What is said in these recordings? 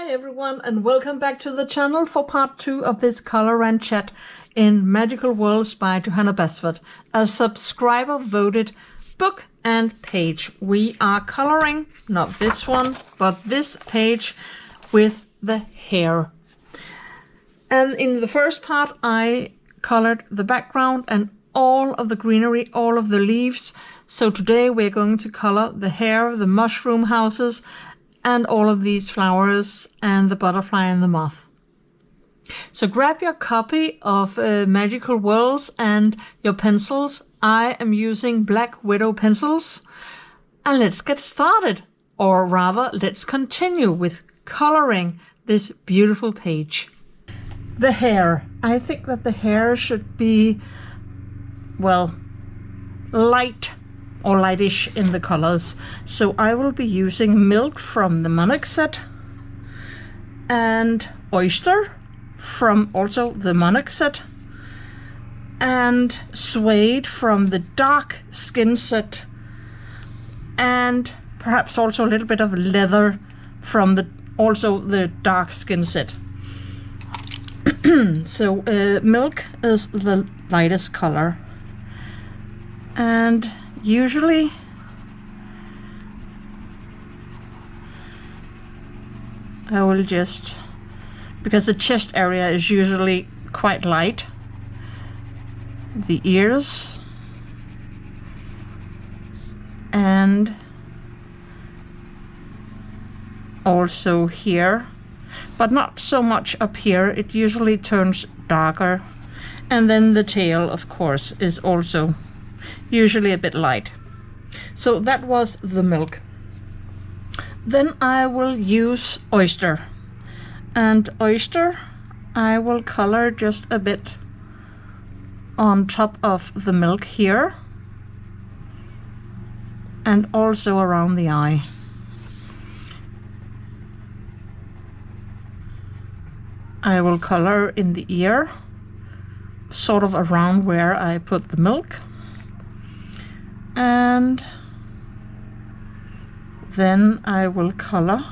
everyone, and welcome back to the channel for part 2 of this color and chat in Magical Worlds by Johanna Basford, a subscriber voted book and page. We are coloring, not this one, but this page with the hare. And in the first part I colored the background and all of the greenery, all of the leaves. So today we're going to color the hare, the mushroom houses, and all of these flowers and the butterfly and the moth. So grab your copy of Magical Worlds and your pencils. I am using Black Widow pencils, and let's get started, or rather let's continue with coloring this beautiful page. The hare. I think that the hare should be, well, light or lightish in the colors. So I will be using milk from the Monarch set and oyster from also the Monarch set and suede from the dark skin set and perhaps also a little bit of leather from the dark skin set. So milk is the lightest color, and usually I will just, because the chest area is usually quite light, the ears and also here, but not so much up here. It usually turns darker, and then the tail of course is also usually a bit light. So that was the milk. Then I will use oyster, and oyster I will color just a bit on top of the milk here and also around the eye. I will color in the ear, sort of around where I put the milk, and then I will color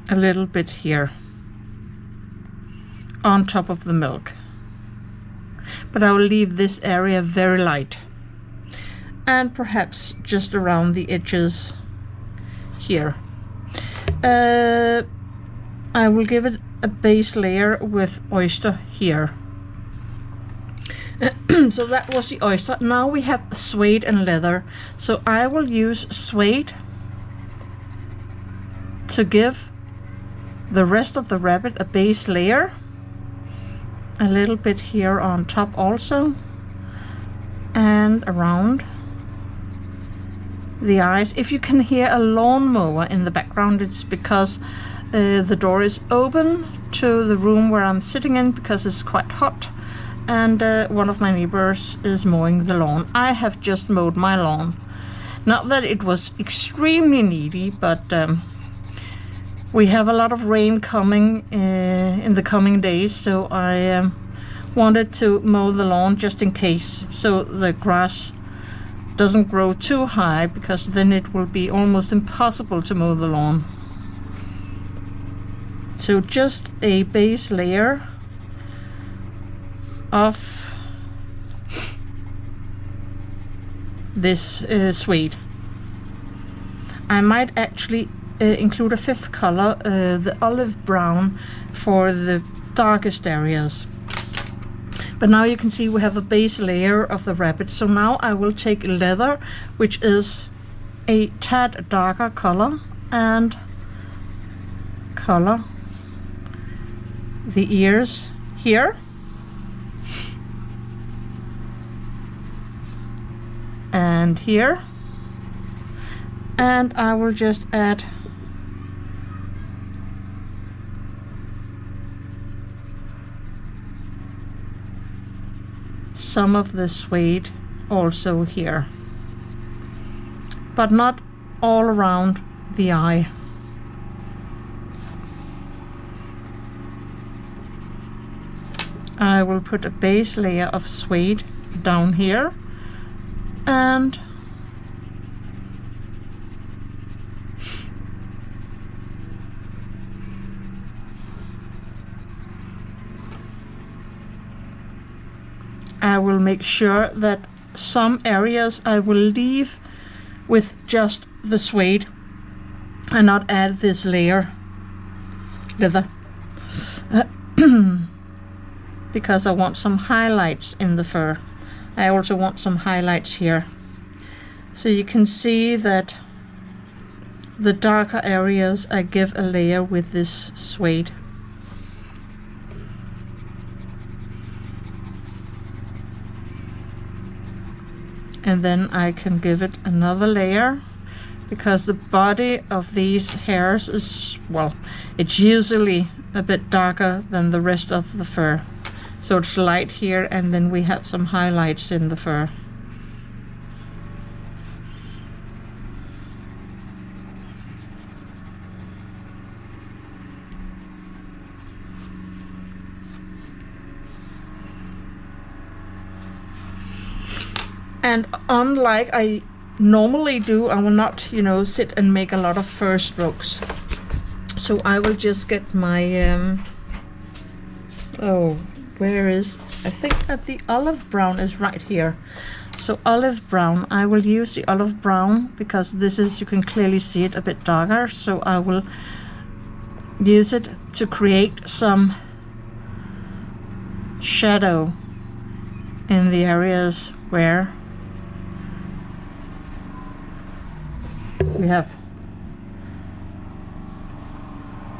a little bit here on top of the milk, but I will leave this area very light, and perhaps just around the edges here. I will give it a base layer with oyster here. So that was the oyster. Now we have suede and leather, so I will use suede to give the rest of the rabbit a base layer, a little bit here on top also, and around the eyes. If you can hear a lawnmower in the background, it's because the door is open to the room where I'm sitting in because it's quite hot, and one of my neighbors is mowing the lawn. I have just mowed my lawn. Not that it was extremely needy, but we have a lot of rain coming in the coming days, so I wanted to mow the lawn just in case, so the grass doesn't grow too high, because then it will be almost impossible to mow the lawn. So just a base layer of this suede. I might actually include a fifth color, the olive brown, for the darkest areas. But now you can see we have a base layer of the rabbit. So now I will take leather, which is a tad darker color, and color the ears here, and here, and I will just add some of the suede also here, but not all around the eye. I will put a base layer of suede down here and I will make sure that some areas I will leave with just the suede and not add this layer leather because I want some highlights in the fur. I also want some highlights here, so you can see that the darker areas I give a layer with this suede. And then I can give it another layer, because the body of these hairs is, well, it's usually a bit darker than the rest of the fur. So it's light here, and then we have some highlights in the fur. And unlike I normally do, I will not, you know, sit and make a lot of fur strokes. So I will just get my, oh, where is, I think that the olive brown is right here. So olive brown, I will use the olive brown because this is, you can clearly see it a bit darker. So I will use it to create some shadow in the areas where we have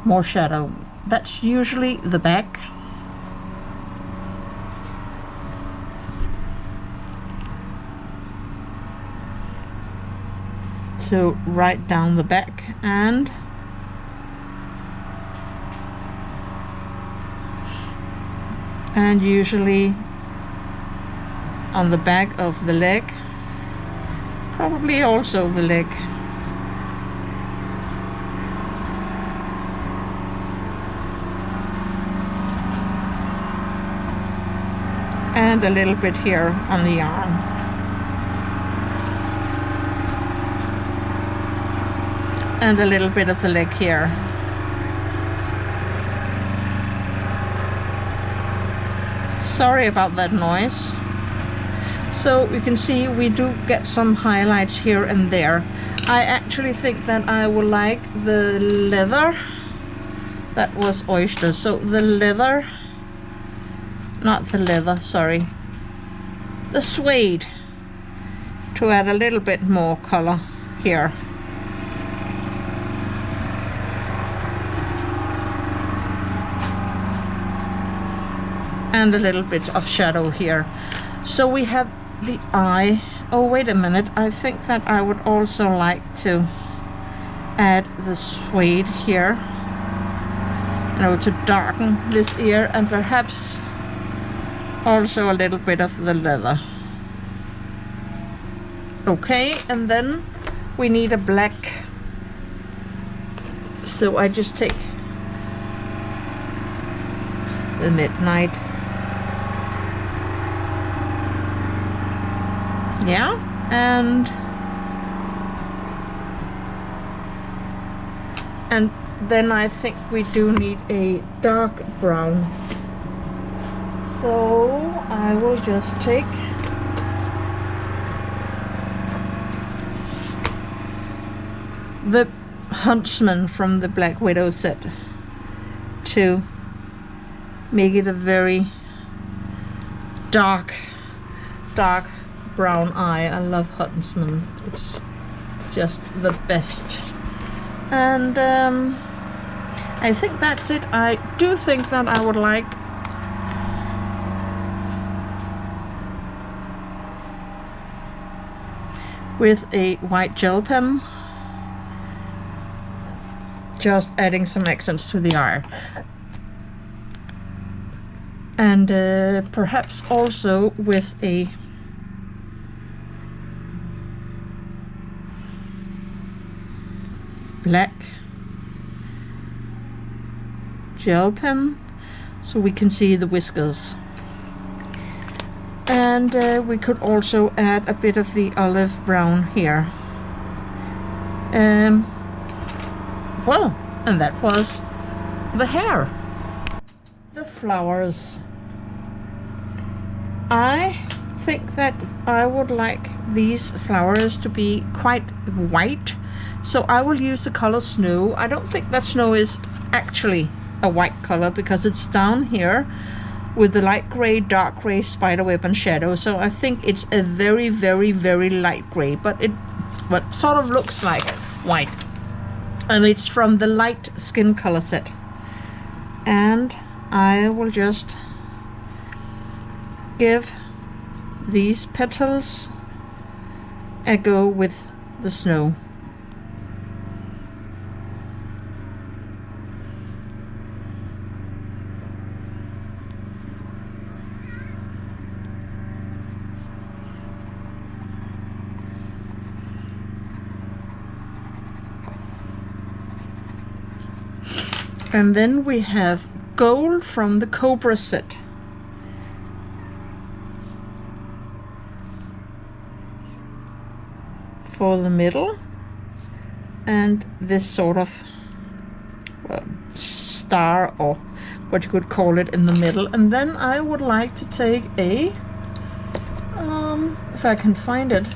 more shadow. That's usually the back. So right down the back, and usually on the back of the leg, probably also the leg. And a little bit here on the arm. And a little bit of the leg here. Sorry about that noise. So you can see we do get some highlights here and there. I actually think that I would like the leather. That was oyster. So the leather, not the leather, sorry, the suede, to add a little bit more color here. And a little bit of shadow here. So we have the eye. Oh, wait a minute, I think that I would also like to add the suede here, you know, to darken this ear, and perhaps also a little bit of the leather. Okay, and then we need a black. So I just take the midnight. Yeah, and then I think we do need a dark brown. So I will just take the Huntsman from the Black Widow set to make it a very dark brown eye. I love Huntsman, it's just the best. And I think that's it. I do think that I would like with a white gel pen, just adding some accents to the eye. And perhaps also with a black gel pen so we can see the whiskers. And And we could also add a bit of the olive brown here. Well, and that was the hare. The flowers. I think that I would like these flowers to be quite white, so I will use the color snow. I don't think that snow is actually a white color because it's down here with the light gray, dark gray, spiderweb and shadow, so I think it's a very, very, very light gray, but it sort of looks like white, and it's from the light skin color set. And I will just give these petals a go with the snow. And then we have gold from the Cobra set. For the middle, and this sort of star, or what you could call it, in the middle. And then I would like to take a, if I can find it,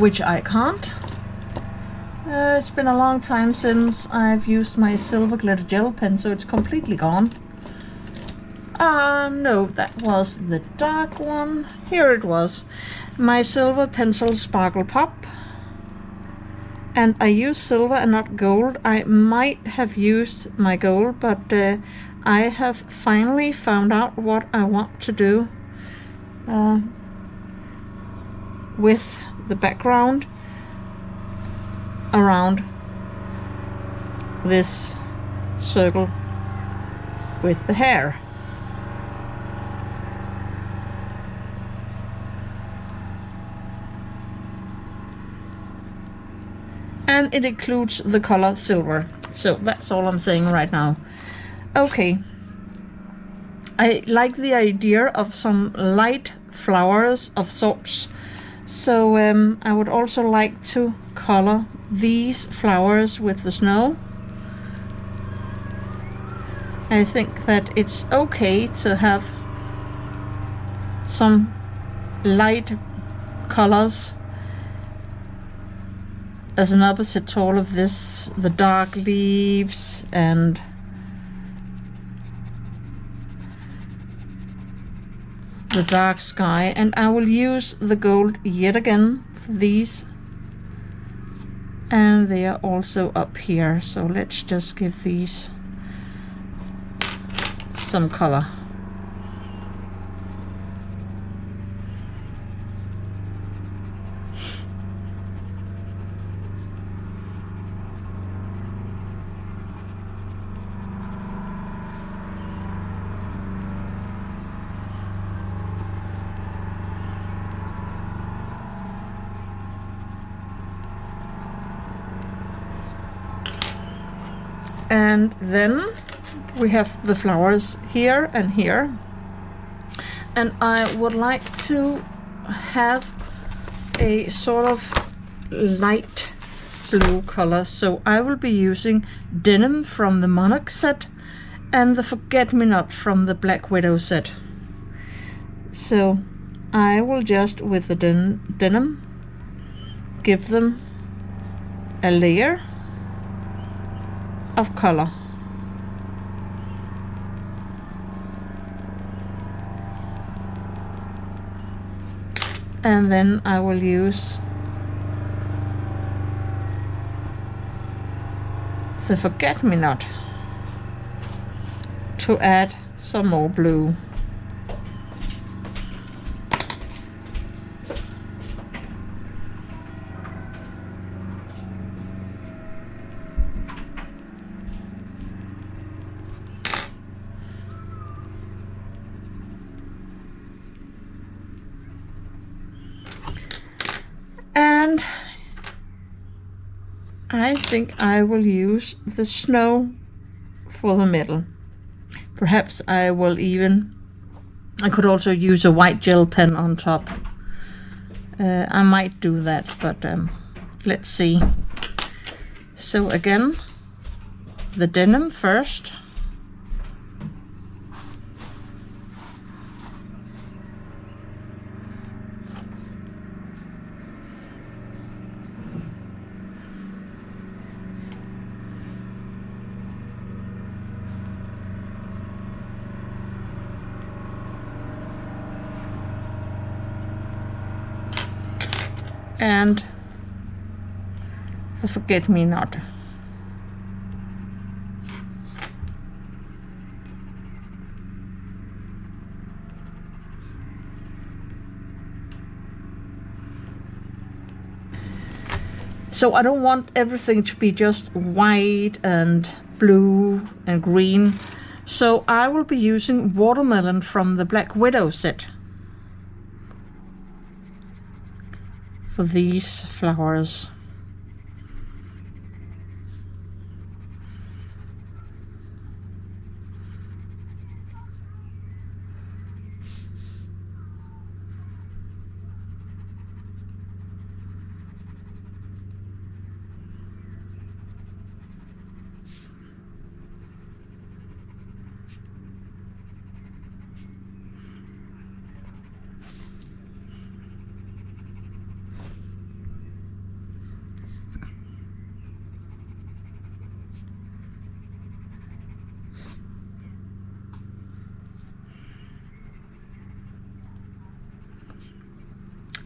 which I can't. It's been a long time since I've used my silver glitter gel pen, so it's completely gone. No, that was the dark one. Here it was. My silver pencil sparkle pop. And I use silver and not gold. I might have used my gold, but I have finally found out what I want to do with the background around this circle with the hare. And it includes the color silver. So that's all I'm saying right now. Okay. I like the idea of some light flowers of sorts. So I would also like to color these flowers with the snow. I think that it's okay to have some light colors as an opposite to all of this, the dark leaves and the dark sky. And I will use the gold yet again for these, and they are also up here, so let's just give these some color. And then we have the flowers here and here, and I would like to have a sort of light blue color, so I will be using denim from the Monarch set and the Forget-Me-Not from the Black Widow set. So I will just, with the denim, give them a layer of color. And then I will use the Forget-Me-Not to add some more blue. And I think I will use the snow for the middle. Perhaps I will even I could also use a white gel pen on top. I might do that, but let's see. So again, the denim first. And the forget-me-not. So I don't want everything to be just white and blue and green. So I will be using watermelon from the Black Widow set for these flowers.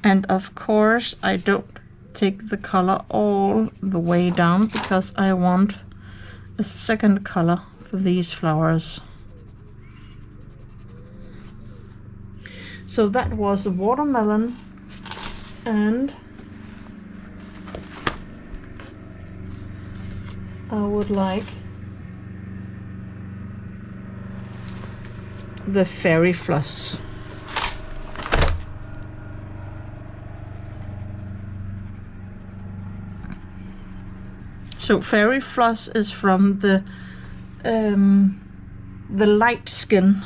And of course I don't take the color all the way down because I want a second color for these flowers. So that was a watermelon, and I would like the fairy floss. So fairy floss is from the light skin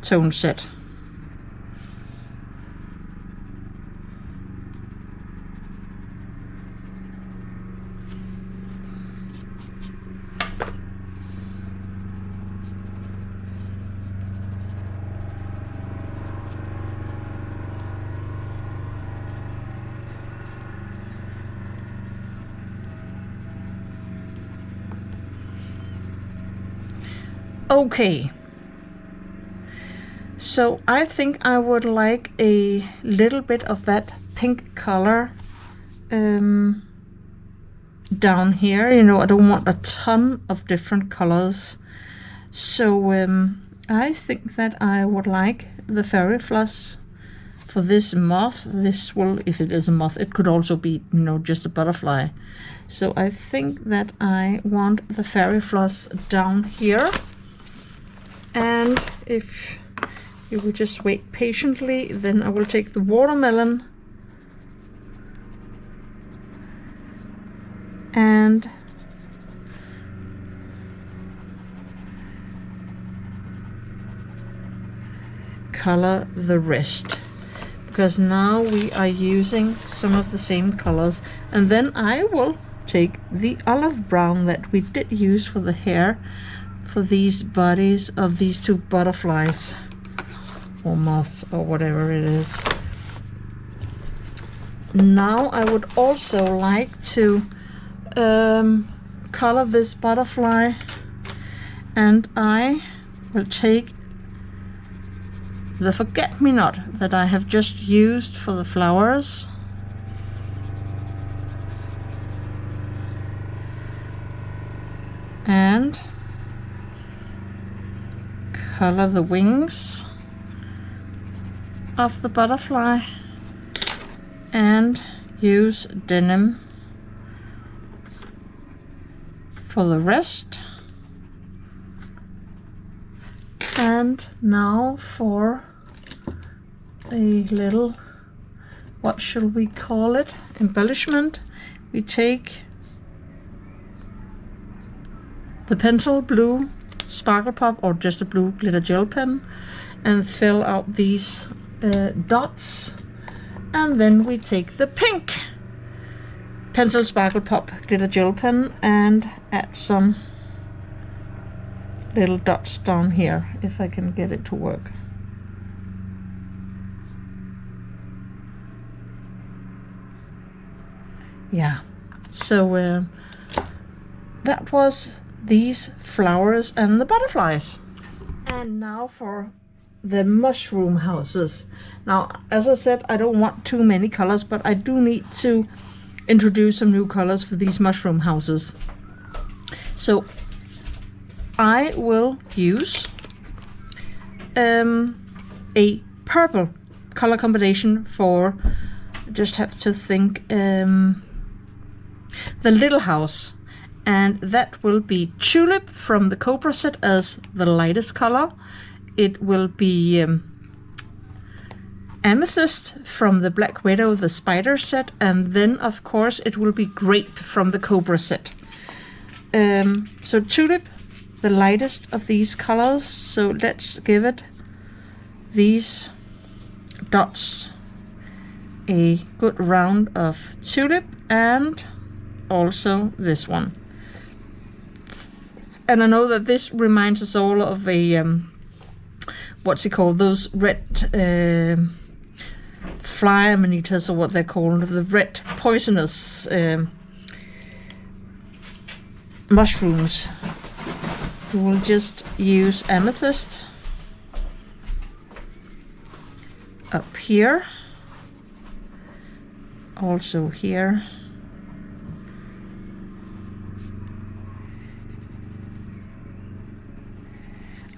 tone set. Okay, so I think I would like a little bit of that pink color down here. You know, I don't want a ton of different colors. So I think that I would like the fairy floss for this moth. This will, if it is a moth, it could also be, you know, just a butterfly. So I think that I want the fairy floss down here. And if you will just wait patiently, then I will take the watermelon and color the rest, because now we are using some of the same colors. And then I will take the olive brown that we did use for the hair for these bodies of these two butterflies or moths or whatever it is. Now I would also like to color this butterfly, and I will take the forget-me-not that I have just used for the flowers and color the wings of the butterfly and use denim for the rest. And now for a little, what shall we call it, embellishment, we take the pencil blue Sparkle Pop or just a blue glitter gel pen, and fill out these dots. And then we take the pink Pencil Sparkle Pop glitter gel pen and add some little dots down here, if I can get it to work. Yeah, so that was these flowers and the butterflies. And now for the mushroom houses. Now, as I said, I don't want too many colors, but I do need to introduce some new colors for these mushroom houses. So I will use a purple color combination for, just have to think, the little house, and that will be Tulip from the Cobra set as the lightest color. It will be Amethyst from the Black Widow, the Spider set, and then of course it will be Grape from the Cobra set. So Tulip, the lightest of these colors, so let's give it these dots a good round of Tulip, and also this one. And I know that this reminds us all of a what's it called, those red fly amanitas, or what they're called, the red poisonous mushrooms. We will just use Amethyst up here, also here.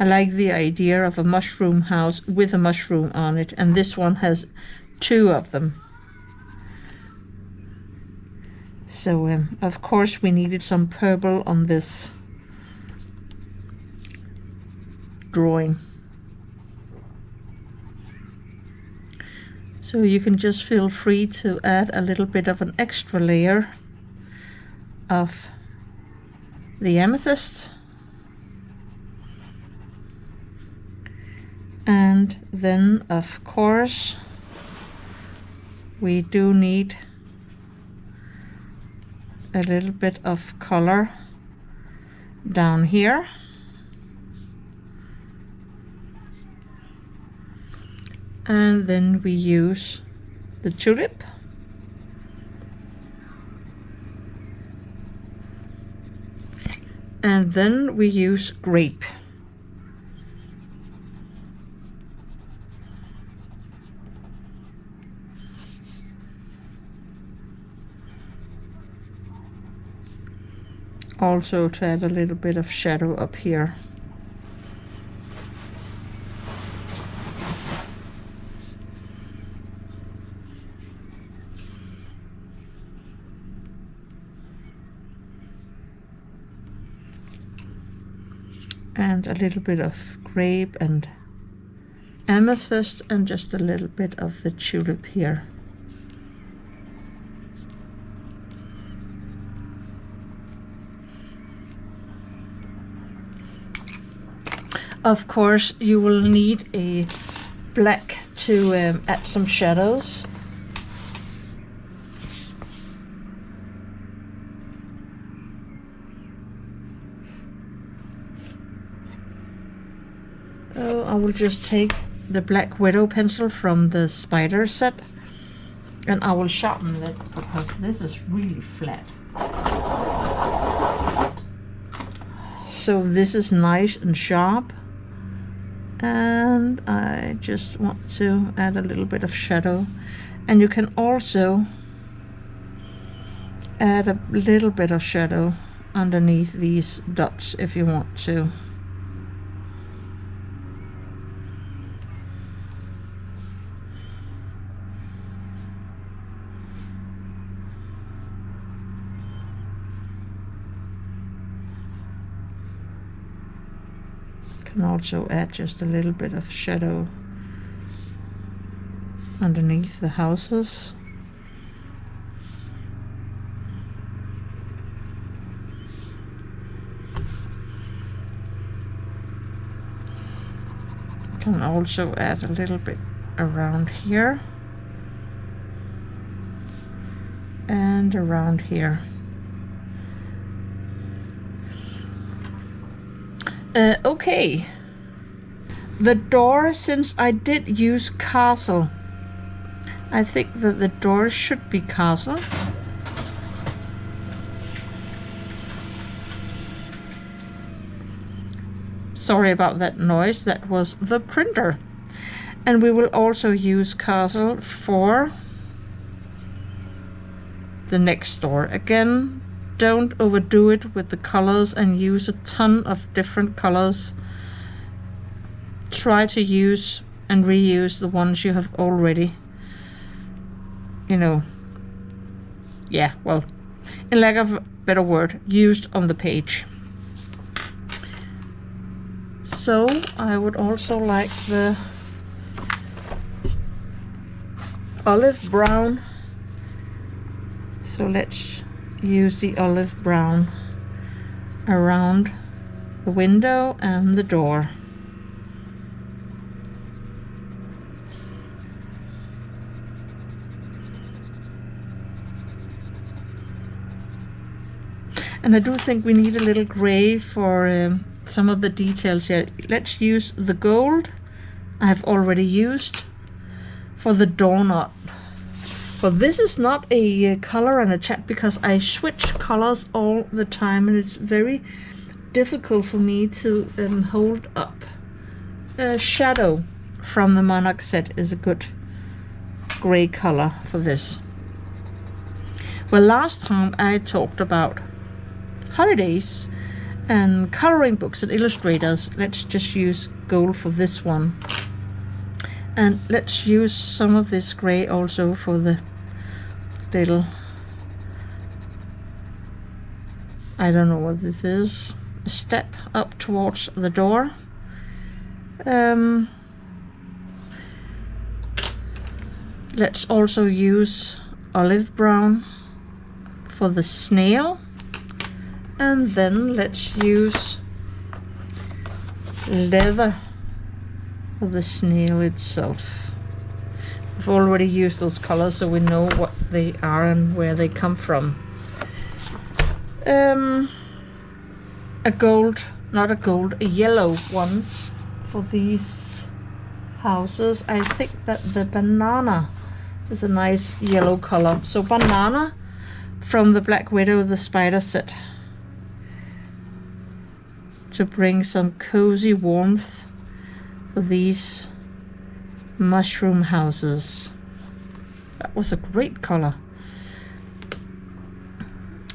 I like the idea of a mushroom house with a mushroom on it, and this one has two of them. So of course we needed some purple on this drawing. So you can just feel free to add a little bit of an extra layer of the amethyst. And then of course we do need a little bit of color down here. And then we use the tulip. And then we use grape. Also to add a little bit of shadow up here. And a little bit of grape and amethyst, and just a little bit of the tulip here. Of course, you will need a black to add some shadows. I will just take the Black Widow pencil from the Spider set, and I will sharpen it because this is really flat. So this is nice and sharp. And I just want to add a little bit of shadow, and you can also add a little bit of shadow underneath these dots if you want to. Can also add just a little bit of shadow underneath the houses. Can And also add a little bit around here. And around here. Okay. The door, since I did use castle, I think that the door should be castle. Sorry about that noise, that was the printer. And we will also use castle for the next door. Again, don't overdo it with the colors and use a ton of different colors. Try to use and reuse the ones you have already, you know, yeah, well, in lack of a better word, used on the page. So I would also like the olive brown. So let's use the olive brown around the window and the door. And I do think we need a little gray for some of the details here. Let's use the gold I have already used for the doorknob. But this is not a color and a chat because I switch colors all the time and it's very difficult for me to hold up. Shadow from the Monarch set is a good gray color for this. Well, last time I talked about holidays and coloring books and illustrators. Let's just use gold for this one. And let's use some of this gray also for the little, I don't know what this is, a step up towards the door. Let's also use olive brown for the snail. And then let's use leather for the snail itself. We've already used those colors so we know what they are and where they come from. A yellow one for these houses. I think that the banana is a nice yellow color. So banana from the Black Widow, the spider set, to bring some cozy warmth for these mushroom houses. That was a great color.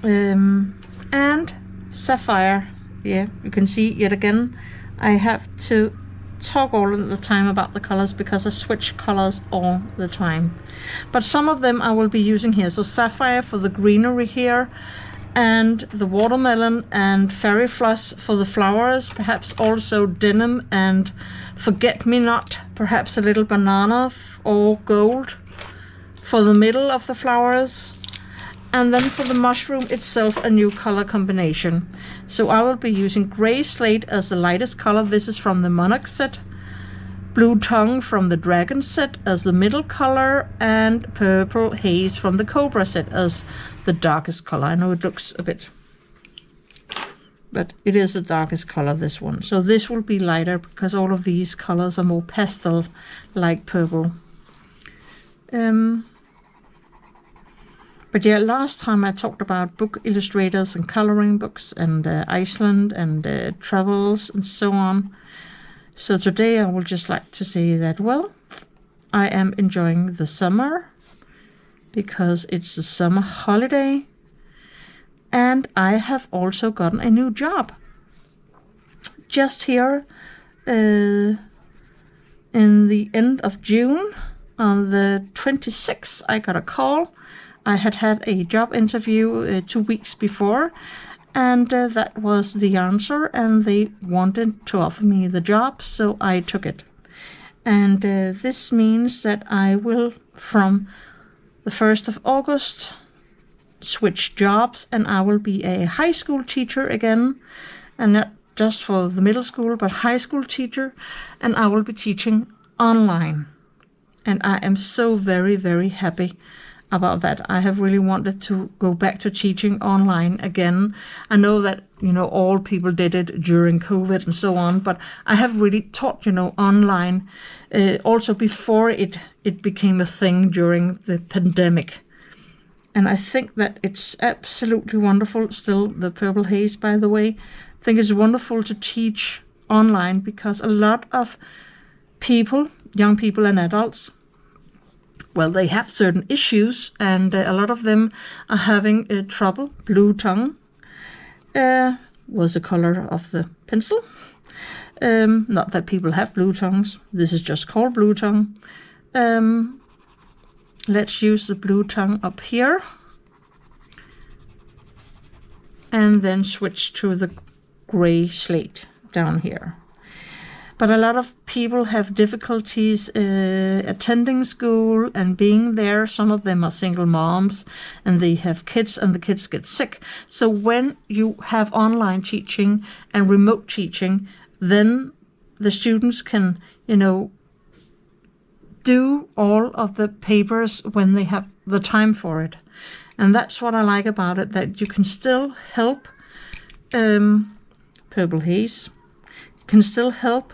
And sapphire. Yeah, you can see yet again I have to talk all the time about the colors because I switch colors all the time. But some of them I will be using here. So sapphire for the greenery here, and the watermelon and fairy floss for the flowers, perhaps also denim and forget-me-not, perhaps a little banana or gold for the middle of the flowers, and then for the mushroom itself a new color combination. So I will be using gray slate as the lightest color. This is from the Monarch set, blue tongue from the Dragon set as the middle color, and purple haze from the Cobra set as the darkest color. I know it looks a bit, but it is the darkest color, this one. So this will be lighter because all of these colors are more pastel like purple. But yeah, last time I talked about book illustrators and coloring books and Iceland and travels and so on. So today I would just like to say that, well, I am enjoying the summer because it's the summer holiday, and I have also gotten a new job. Just here in the end of June, on the 26th, I got a call. I had a job interview 2 weeks before, and that was the answer, and they wanted to offer me the job, so I took it. And this means that I will, from the 1st of August, switch jobs, and I will be a high school teacher again, and not just for the middle school, but high school teacher, and I will be teaching online. And I am so very, very happy about that. I have really wanted to go back to teaching online again. I know that, all people did it during COVID and so on, but I have really taught, online also before it became a thing during the pandemic. And I think that it's absolutely wonderful. Still, the purple haze, by the way, I think it's wonderful to teach online because a lot of people, young people and adults, well, they have certain issues, and a lot of them are having trouble. Blue tongue was the color of the pencil. Not that people have blue tongues. This is just called blue tongue. Let's use the blue tongue up here. And then switch to the gray slate down here. But a lot of people have difficulties attending school and being there. Some of them are single moms and they have kids and the kids get sick. So when you have online teaching and remote teaching, then the students can, do all of the papers when they have the time for it. And that's what I like about it, that you can still help purple haze, you can still help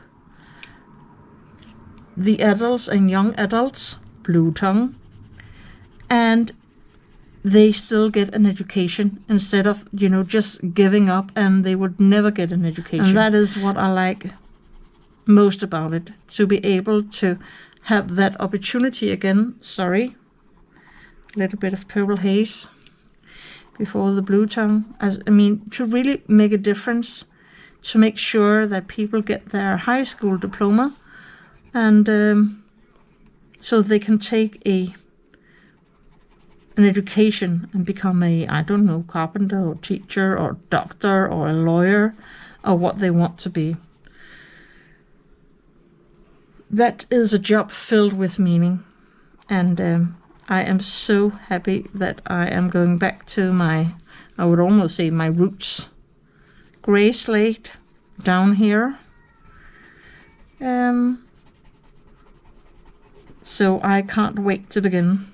the adults and young adults, blue tongue, and they still get an education instead of, just giving up and they would never get an education. And that is what I like most about it, to be able to have that opportunity again. Sorry, a little bit of purple haze before the blue tongue. To really make a difference, to make sure that people get their high school diploma, and so they can take an education and become a, carpenter or teacher or doctor or a lawyer or what they want to be. That is a job filled with meaning, and I am so happy that I am going back to I would almost say my roots. Gray slate down here. So I can't wait to begin.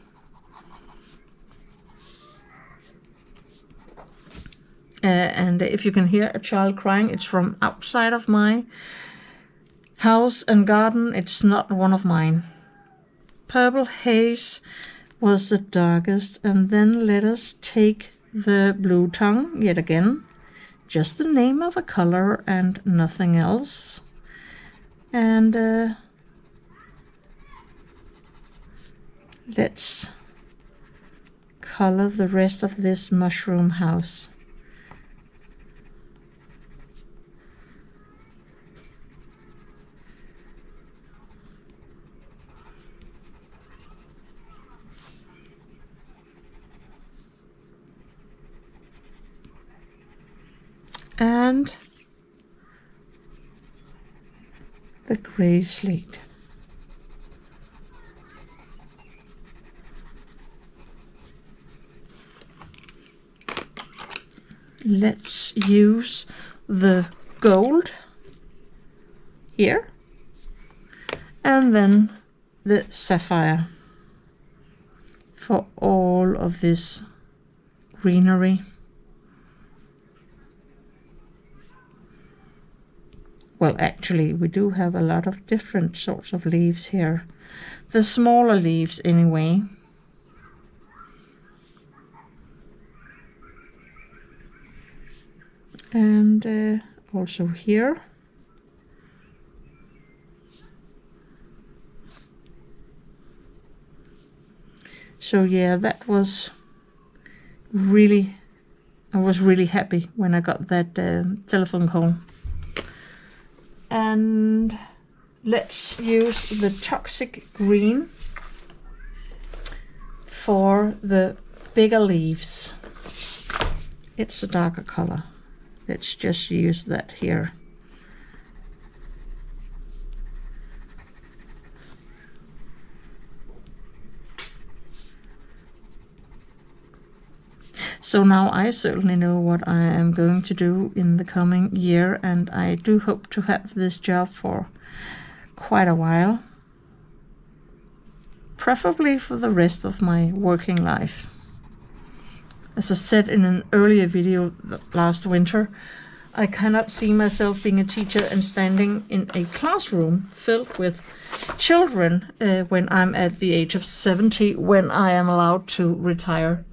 And if you can hear a child crying, it's from outside of my house and garden. It's not one of mine. Purple haze was the darkest, and then let us take the blue tongue yet again. Just the name of a color and nothing else. And let's color the rest of this mushroom house. And the gray slate. Let's use the gold here and then the sapphire for all of this greenery. Well, actually, we do have a lot of different sorts of leaves here. The smaller leaves, anyway. And also here. So yeah, that was really, I was really happy when I got that telephone call. And let's use the toxic green for the bigger leaves. It's a darker color. Let's just use that here. So now I certainly know what I am going to do in the coming year, and I do hope to have this job for quite a while, preferably for the rest of my working life. As I said in an earlier video last winter, I cannot see myself being a teacher and standing in a classroom filled with children when I'm at the age of 70, when I am allowed to retire.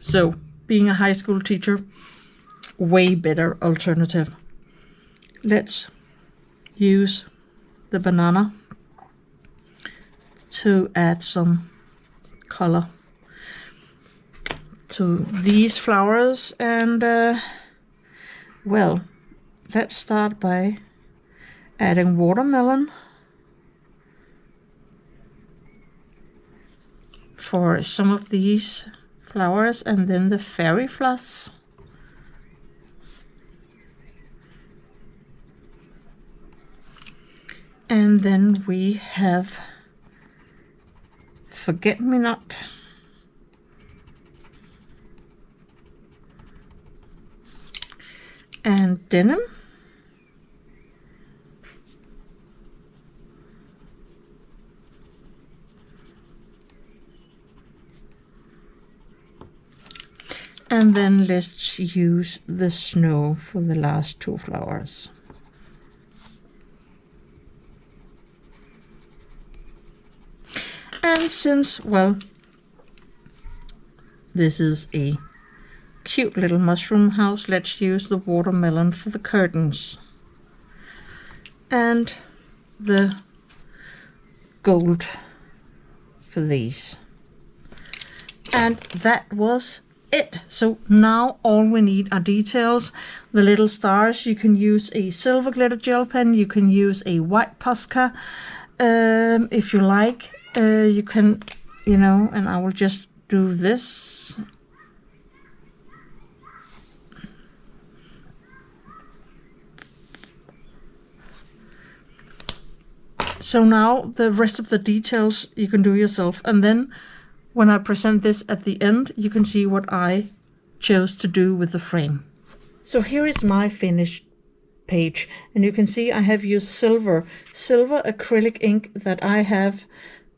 So, being a high school teacher, way better alternative. Let's use the banana to add some color to these flowers, and well, let's start by adding watermelon for some of these flowers, and then the fairy floss. And then we have forget-me-not. And denim. And then let's use the snow for the last two flowers. And since, well, this is a cute little mushroom house, let's use the watermelon for the curtains. And the gold for these. And that was it. So now all we need are details. The little stars, you can use a silver glitter gel pen, you can use a white Posca if you like. You can, and I will just do this. So now the rest of the details you can do yourself, and then when I present this at the end, you can see what I chose to do with the frame. So here is my finished page, and you can see I have used silver acrylic ink that I have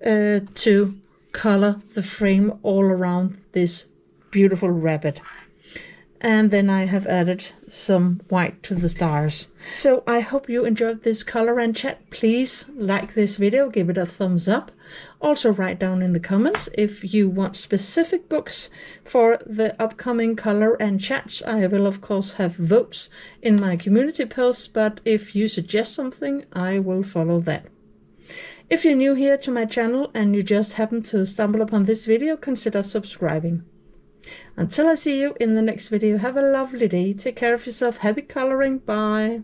to color the frame all around this beautiful rabbit. And then I have added some white to the stars. So I hope you enjoyed this color and chat. Please like this video, give it a thumbs up. Also write down in the comments if you want specific books for the upcoming color and chats. I will of course have votes in my community posts, but if you suggest something, I will follow that. If you're new here to my channel and you just happen to stumble upon this video, consider subscribing. Until I see you in the next video, have a lovely day. Take care of yourself. Happy coloring. Bye.